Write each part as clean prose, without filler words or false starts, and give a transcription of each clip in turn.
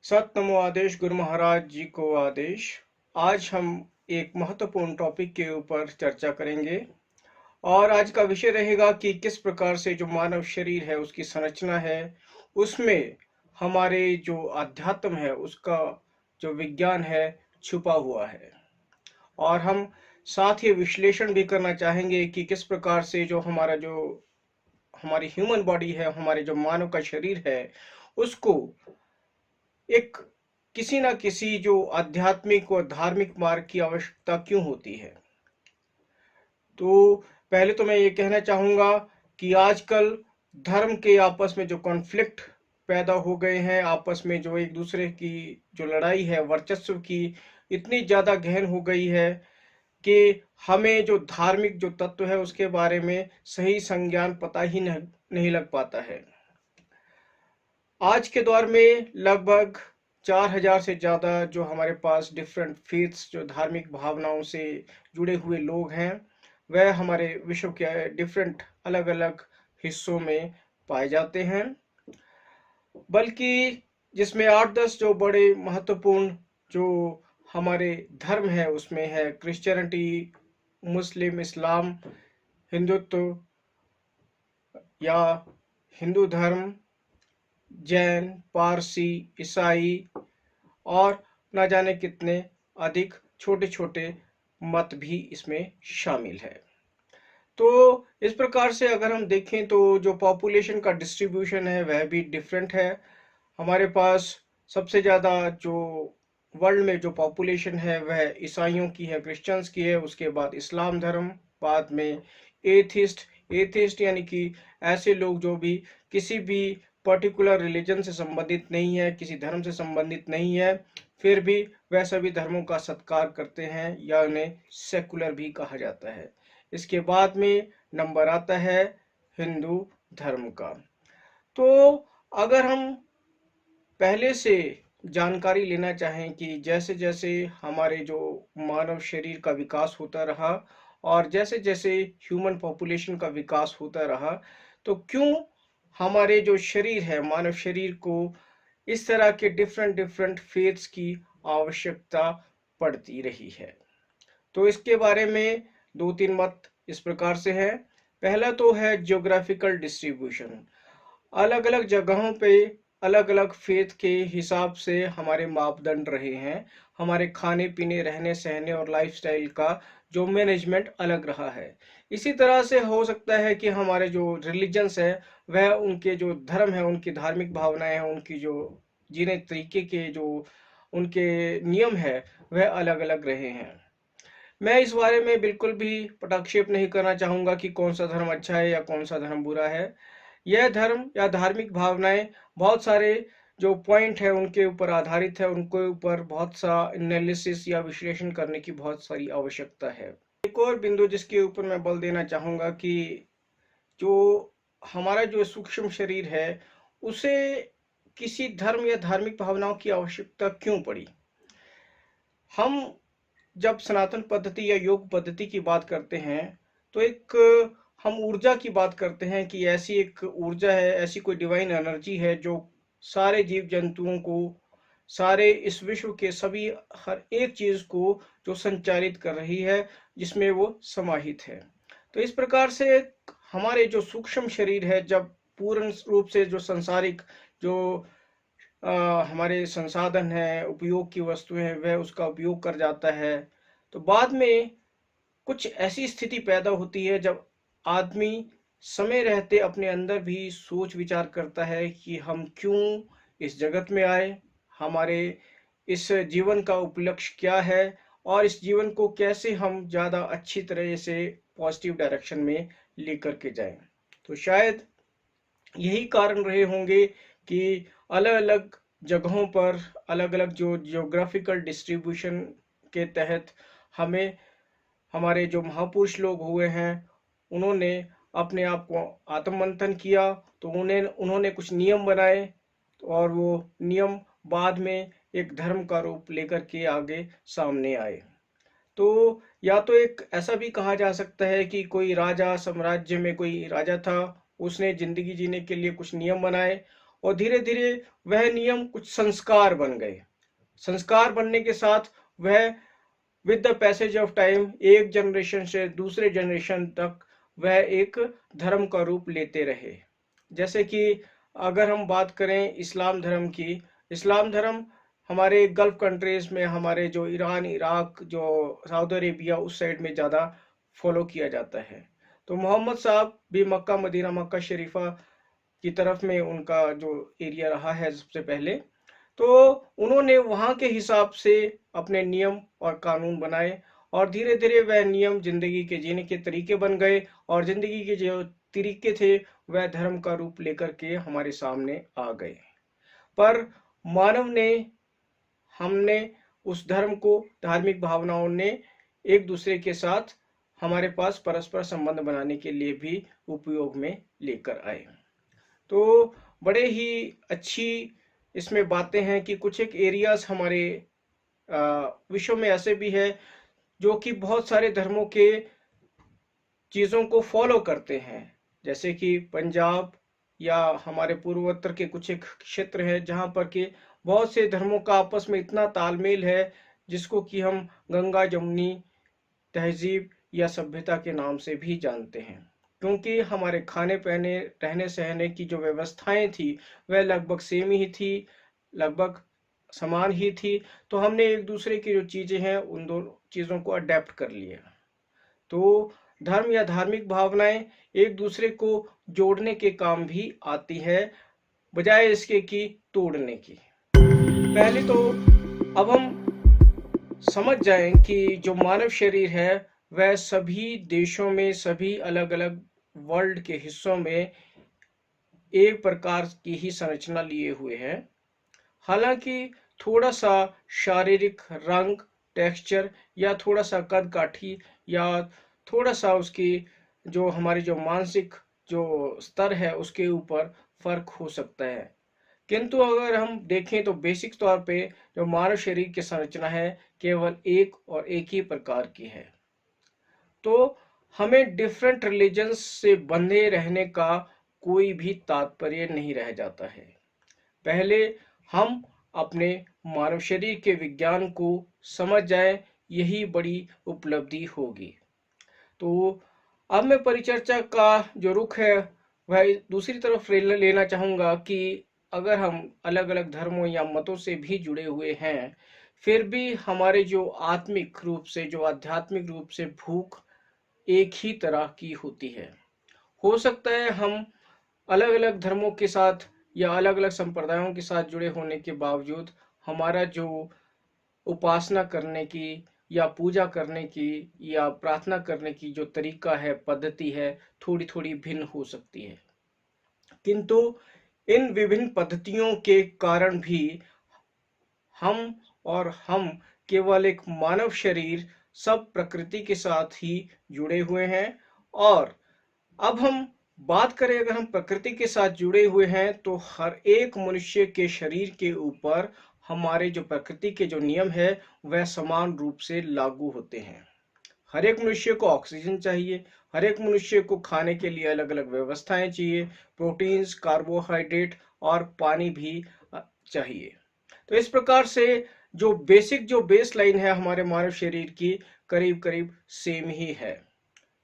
सत नमो आदेश गुरु महाराज जी को आदेश। आज हम एक महत्वपूर्ण टॉपिक के ऊपर चर्चा करेंगे और आज का विषय रहेगा कि किस प्रकार से जो मानव शरीर है उसकी संरचना है, उसमें हमारे जो अध्यात्म है उसका जो विज्ञान है छुपा हुआ है। और हम साथ ही विश्लेषण भी करना चाहेंगे कि किस प्रकार से जो हमारी ह्यूमन बॉडी है, हमारे जो मानव का शरीर है, उसको एक किसी ना किसी जो आध्यात्मिक और धार्मिक मार्ग की आवश्यकता क्यों होती है। तो पहले तो मैं ये कहना चाहूंगा कि आजकल धर्म के आपस में जो कॉन्फ्लिक्ट पैदा हो गए हैं, आपस में जो एक दूसरे की जो लड़ाई है वर्चस्व की, इतनी ज्यादा गहन हो गई है कि हमें जो धार्मिक जो तत्व है उसके बारे में सही संज्ञान पता ही नहीं लग पाता है। आज के दौर में लगभग 4000 से ज़्यादा जो हमारे पास डिफरेंट फेथ्स जो धार्मिक भावनाओं से जुड़े हुए लोग हैं, वह हमारे विश्व के डिफरेंट अलग अलग हिस्सों में पाए जाते हैं। बल्कि जिसमें 8-10 जो बड़े महत्वपूर्ण जो हमारे धर्म है उसमें है क्रिश्चियनिटी, मुस्लिम, इस्लाम, हिंदुत्व या हिंदू धर्म, जैन, पारसी, ईसाई और न जाने कितने अधिक छोटे छोटे मत भी इसमें शामिल है। तो इस प्रकार से अगर हम देखें तो जो पॉपुलेशन का डिस्ट्रीब्यूशन है वह भी डिफरेंट है। हमारे पास सबसे ज़्यादा जो वर्ल्ड में जो पॉपुलेशन है वह ईसाइयों की है, क्रिश्चियंस की है, उसके बाद इस्लाम धर्म, बाद में एथिस्ट। एथिस्ट यानी कि ऐसे लोग जो भी किसी भी पर्टिकुलर रिलीजन से संबंधित नहीं है, किसी धर्म से संबंधित नहीं है, फिर भी वह सभी धर्मों का सत्कार करते हैं या उन्हें सेकुलर भी कहा जाता है। इसके बाद में नंबर आता है हिंदू धर्म का। तो अगर हम पहले से जानकारी लेना चाहें कि जैसे जैसे हमारे जो मानव शरीर का विकास होता रहा और जैसे जैसे ह्यूमन पॉपुलेशन का विकास होता रहा, तो क्यों हमारे जो शरीर है, मानव शरीर को इस तरह के डिफरेंट डिफरेंट फेथ्स की आवश्यकता पड़ती रही है। तो इसके बारे में दो तीन मत इस प्रकार से है। पहला तो है जियोग्राफिकल डिस्ट्रीब्यूशन। अलग अलग जगहों पे अलग अलग फेथ के हिसाब से हमारे मापदंड रहे हैं। हमारे खाने पीने, रहने सहने और लाइफस्टाइल का जो मैनेजमेंट अलग रहा है। इसी तरह से हो सकता है कि हमारे जो रिलीजन्स है, वह उनके जो धर्म है, उनकी धार्मिक भावनाएं हैं, उनकी जो जीने तरीके के जो उनके नियम है, वह अलग अलग रहे हैं। मैं इस बारे में बिल्कुल भी पटाक्षेप नहीं करना चाहूंगा कि कौन सा धर्म अच्छा है या कौन सा धर्म बुरा है। यह धर्म या धार्मिक भावनाएं बहुत सारे जो पॉइंट है उनके ऊपर आधारित है, उनके ऊपर बहुत सा एनालिसिस या विश्लेषण करने की बहुत सारी आवश्यकता है। एक और बिंदु जिसके ऊपर मैं बल देना चाहूंगा कि जो हमारा जो सूक्ष्म शरीर है उसे किसी धर्म या धार्मिक भावनाओं की आवश्यकता क्यों पड़ी। हम जब सनातन पद्धति या योग पद्धति की बात करते हैं तो एक हम ऊर्जा की बात करते हैं कि ऐसी एक ऊर्जा है, ऐसी कोई डिवाइन एनर्जी है जो सारे जीव जंतुओं को, सारे इस विश्व के सभी हर एक चीज को जो संचालित कर रही है, जिसमें वो समाहित है। तो इस प्रकार से हमारे जो सूक्ष्म शरीर है जब पूर्ण रूप से जो संसारिक जो हमारे संसाधन है, उपयोग की वस्तुएं हैं, वह उसका उपयोग कर जाता है, तो बाद में कुछ ऐसी स्थिति पैदा होती है जब आदमी समय रहते अपने अंदर भी सोच विचार करता है कि हम क्यों इस जगत में आए, हमारे इस जीवन का उपलक्ष्य क्या है और इस जीवन को कैसे हम ज़्यादा अच्छी तरह से पॉजिटिव डायरेक्शन में लेकर के जाएं। तो शायद यही कारण रहे होंगे कि अलग अलग जगहों पर अलग अलग जो जियोग्राफिकल डिस्ट्रीब्यूशन के तहत हमें हमारे जो महापुरुष लोग हुए हैं उन्होंने अपने आप को आत्ममंथन किया, तो उन्होंने कुछ नियम बनाए और वो नियम बाद में एक धर्म का रूप लेकर के आगे सामने आए। तो या तो एक ऐसा भी कहा जा सकता है कि कोई राजा, साम्राज्य में कोई राजा था, उसने जिंदगी जीने के लिए कुछ नियम बनाए और धीरे धीरे वह नियम कुछ संस्कार बन गए। संस्कार बनने के साथ वह with the passage of time एक जनरेशन से दूसरे जनरेशन तक वह एक धर्म का रूप लेते रहे। जैसे कि अगर हम बात करें इस्लाम धर्म की, इस्लाम धर्म हमारे गल्फ कंट्रीज में, हमारे जो ईरान, इराक, जो सऊदी अरेबिया उस साइड में ज़्यादा फॉलो किया जाता है। तो मोहम्मद साहब भी मक्का मदीना, मक्का शरीफा की तरफ में उनका जो एरिया रहा है सबसे पहले, तो उन्होंने वहाँ के हिसाब से अपने नियम और कानून बनाए और धीरे धीरे वह नियम जिंदगी के जीने के तरीके बन गए और जिंदगी के जो तरीके थे वह धर्म का रूप लेकर के हमारे सामने आ गए। पर मानव ने, हमने उस धर्म को, धार्मिक भावनाओं ने एक दूसरे के साथ हमारे पास परस्पर संबंध बनाने के लिए भी उपयोग में लेकर आए। तो बड़े ही अच्छी इसमें बातें हैं कि कुछ एक एरियाज हमारे विश्व में ऐसे भी है जो कि बहुत सारे धर्मों के चीज़ों को फॉलो करते हैं। जैसे कि पंजाब या हमारे पूर्वोत्तर के कुछ एक क्षेत्र है जहाँ पर के बहुत से धर्मों का आपस में इतना तालमेल है जिसको कि हम गंगा जमुनी तहजीब या सभ्यता के नाम से भी जानते हैं। क्योंकि हमारे खाने पहने, रहने सहने की जो व्यवस्थाएं थी वह लगभग सेम ही थी, लगभग समान ही थी। तो हमने एक दूसरे की जो चीज़ें हैं उन दोनों चीज़ों को अडेप्ट कर लिया। तो धर्म या धार्मिक भावनाएं एक दूसरे को जोड़ने के काम भी आती है, बजाय इसके कि तोड़ने की। पहले तो अब हम समझ जाएं कि जो मानव शरीर है वह सभी देशों में, सभी अलग अलग वर्ल्ड के हिस्सों में एक प्रकार की ही संरचना लिए हुए है। हालांकि थोड़ा सा शारीरिक रंग, टेक्सचर या थोड़ा सा कद काठी या थोड़ा सा उसकी जो हमारी जो मानसिक जो स्तर है उसके ऊपर फर्क हो सकता है, किंतु अगर हम देखें तो बेसिक तौर पे जो मानव शरीर की संरचना है केवल एक और एक ही प्रकार की है। तो हमें डिफरेंट रिलीजन्स से बंधे रहने का कोई भी तात्पर्य नहीं रह जाता है। पहले हम अपने मानव शरीर के विज्ञान को समझ जाए, यही बड़ी उपलब्धि होगी। तो अब मैं परिचर्चा का जो रुख है वह दूसरी तरफ लेना चाहूँगा कि अगर हम अलग अलग धर्मों या मतों से भी जुड़े हुए हैं, फिर भी हमारे जो आत्मिक रूप से, जो आध्यात्मिक रूप से भूख एक ही तरह की होती है। हो सकता है हम अलग अलग धर्मों के साथ या अलग अलग संप्रदायों के साथ जुड़े होने के बावजूद हमारा जो उपासना करने की या पूजा करने की या प्रार्थना करने की जो तरीका है, पद्धति है, थोड़ी थोड़ी भिन्न हो सकती है। किंतु इन विभिन्न पद्धतियों के कारण भी हम केवल एक मानव शरीर सब प्रकृति के साथ ही जुड़े हुए हैं। और अब हम बात करें, अगर हम प्रकृति के साथ जुड़े हुए हैं तो हर एक मनुष्य के शरीर के ऊपर हमारे जो प्रकृति के जो नियम है वह समान रूप से लागू होते हैं। हर एक मनुष्य को ऑक्सीजन चाहिए, हर एक मनुष्य को खाने के लिए अलग अलग व्यवस्थाएं चाहिए, प्रोटीन्स, कार्बोहाइड्रेट और पानी भी चाहिए। तो इस प्रकार से जो बेस लाइन है हमारे मानव शरीर की करीब करीब सेम ही है।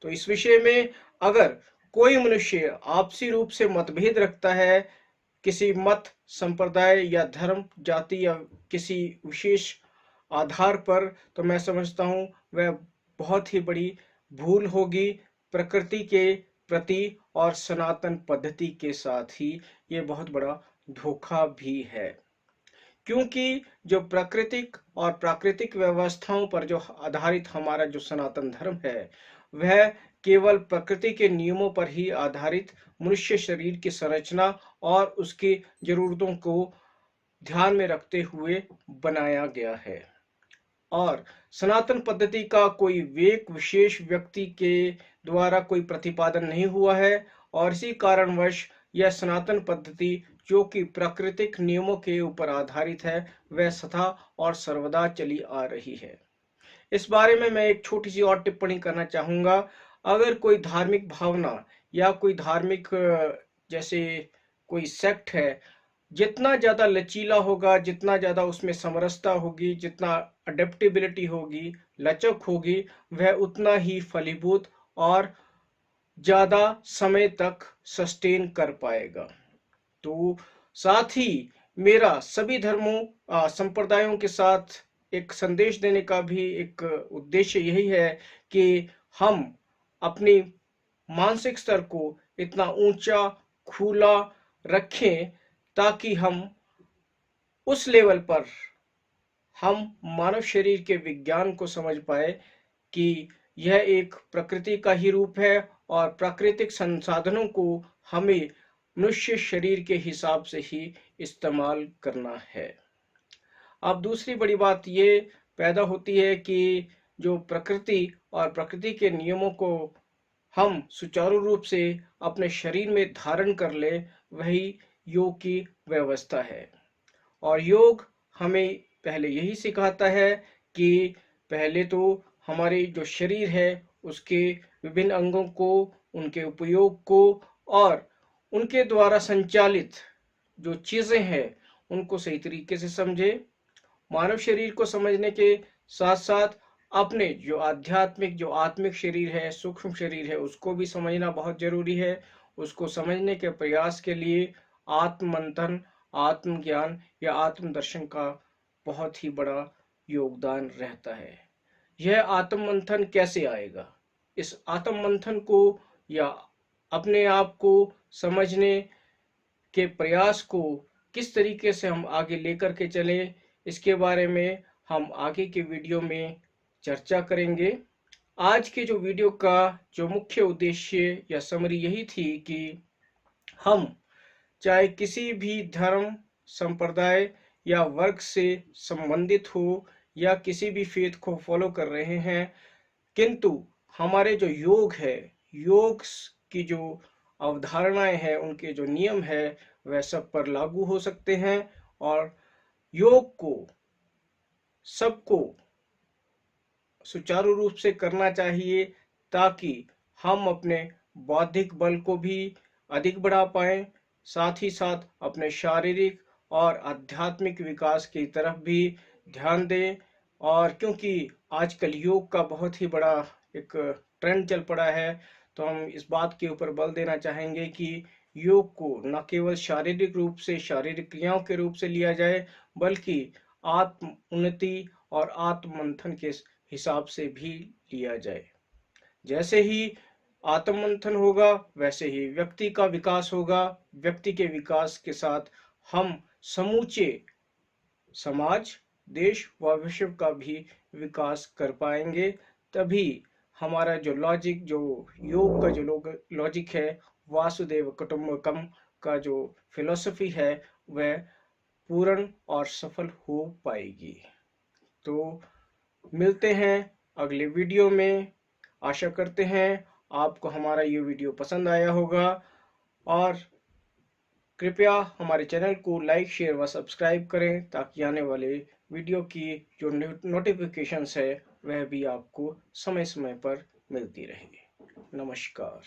तो इस विषय में अगर कोई मनुष्य आपसी रूप से मतभेद रखता है किसी मत, संप्रदाय या धर्म, जाति या किसी विशेष आधार पर, तो मैं समझता हूं वह बहुत ही बड़ी भूल होगी प्रकृति के प्रति और सनातन पद्धति के साथ ही ये बहुत बड़ा धोखा भी है। क्योंकि जो प्राकृतिक और प्राकृतिक व्यवस्थाओं पर जो आधारित हमारा जो सनातन धर्म है वह केवल प्रकृति के नियमों पर ही आधारित मनुष्य शरीर की संरचना और उसकी जरूरतों को ध्यान में रखते हुए बनाया गया है। और सनातन पद्धति का कोई एक विशेष व्यक्ति के द्वारा कोई प्रतिपादन नहीं हुआ है और इसी कारणवश यह सनातन पद्धति जो कि प्राकृतिक नियमों के ऊपर आधारित है वह सदा और सर्वदा चली आ रही है। इस बारे में मैं एक छोटी सी और टिप्पणी करना चाहूंगा। अगर कोई धार्मिक भावना या कोई धार्मिक जैसे कोई सेक्ट है जितना ज़्यादा लचीला होगा, जितना ज़्यादा उसमें समरसता होगी, जितना अडेप्टेबिलिटी होगी, लचक होगी, वह उतना ही फलीभूत और ज़्यादा समय तक सस्टेन कर पाएगा। तो साथ ही मेरा सभी धर्मों संप्रदायों के साथ एक संदेश देने का भी एक उद्देश्य यही है कि हम अपनी मानसिक स्तर को इतना ऊंचा खुला रखें ताकि हम उस लेवल पर हम मानव शरीर के विज्ञान को समझ पाए कि यह एक प्रकृति का ही रूप है और प्राकृतिक संसाधनों को हमें मनुष्य शरीर के हिसाब से ही इस्तेमाल करना है। अब दूसरी बड़ी बात ये पैदा होती है कि जो प्रकृति और प्रकृति के नियमों को हम सुचारू रूप से अपने शरीर में धारण कर ले, वही योग की व्यवस्था है। और योग हमें पहले यही सिखाता है कि पहले तो हमारे जो शरीर है उसके विभिन्न अंगों को, उनके उपयोग को और उनके द्वारा संचालित जो चीज़ें हैं उनको सही तरीके से समझे। मानव शरीर को समझने के साथ साथ अपने जो आध्यात्मिक जो आत्मिक शरीर है, सूक्ष्म शरीर है, उसको भी समझना बहुत जरूरी है। उसको समझने के प्रयास के लिए आत्म मंथन, आत्मज्ञान या आत्म दर्शन का बहुत ही बड़ा योगदान रहता है। यह आत्म मंथन कैसे आएगा? इस आत्म मंथन को या अपने आप को समझने के प्रयास को किस तरीके से हम आगे लेकर के चलें, इसके बारे में हम आगे के वीडियो में चर्चा करेंगे। आज के जो वीडियो का जो मुख्य उद्देश्य या समरी यही थी कि हम चाहे किसी भी धर्म, संप्रदाय या वर्ग से संबंधित हो या किसी भी फेथ को फॉलो कर रहे हैं, किंतु हमारे जो योग है, योग की जो अवधारणाएं हैं, उनके जो नियम है, वह सब पर लागू हो सकते हैं और योग को सबको सुचारू रूप से करना चाहिए ताकि हम अपने बौद्धिक बल को भी अधिक बढ़ा पाएं, साथ ही साथ अपने शारीरिक और आध्यात्मिक विकास की तरफ भी ध्यान दें। और क्योंकि आजकल योग का बहुत ही बड़ा एक ट्रेंड चल पड़ा है, तो हम इस बात के ऊपर बल देना चाहेंगे कि योग को न केवल शारीरिक रूप से शारीरिक क्रियाओं के रूप से लिया जाए, बल्कि आत्म उन्नति और आत्म मंथन के हिसाब से भी लिया जाए। जैसे ही आत्म मंथन होगा, वैसे ही व्यक्ति का विकास होगा। व्यक्ति के विकास के साथ हम समूचे समाज, देश व विश्व का भी विकास कर पाएंगे। तभी हमारा जो लॉजिक, जो योग का जो लॉजिक है, वासुदेव कुटुंबकम का जो फिलॉसफी है, वह पूर्ण और सफल हो पाएगी। तो मिलते हैं अगले वीडियो में। आशा करते हैं आपको हमारा ये वीडियो पसंद आया होगा और कृपया हमारे चैनल को लाइक, शेयर व सब्सक्राइब करें ताकि आने वाले वीडियो की जो नोटिफिकेशंस है वह भी आपको समय समय पर मिलती रहे। नमस्कार।